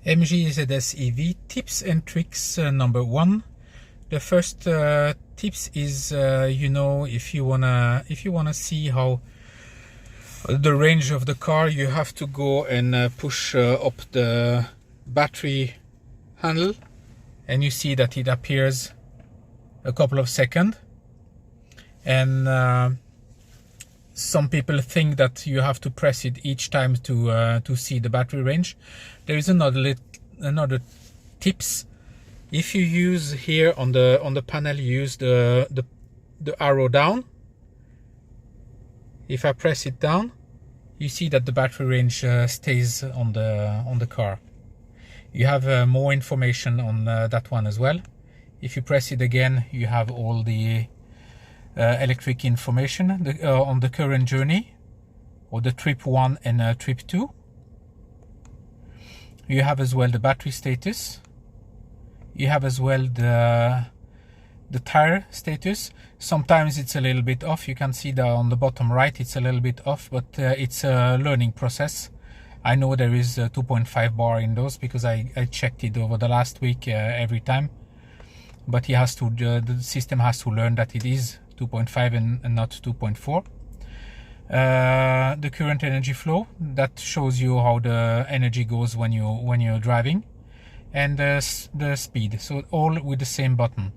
MG ZS EV tips and tricks number 1. The first tips is if you wanna see how the range of the car, you have to go and push up the battery handle, and you see that it appears a couple of seconds, and some people think that you have to press it each time to see the battery range. There is another tips. If you use here on the panel, you use the arrow down. If I press it down, you see that the battery range stays on the car. You have more information on that one as well. If you press it again, you have all the electric information on the current journey, or the trip 1 and trip 2. You have as well the battery status. You have as well the tire status. Sometimes it's a little bit off. You can see that on the bottom right it's a little bit off, but it's a learning process. I know there is a 2.5 bar in those because I checked it over the last week every time. But the system has to learn that it is 2.5 and not 2.4. The current energy flow, that shows you how the energy goes when you're driving, and the speed. So all with the same button.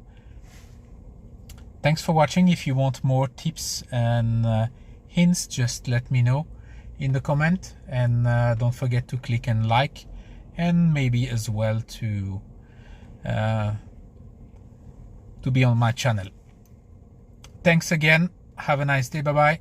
Thanks for watching. If you want more tips and hints, just let me know in the comment, and don't forget to click and like, and maybe as well to be on my channel. Thanks again. Have a nice day. Bye bye.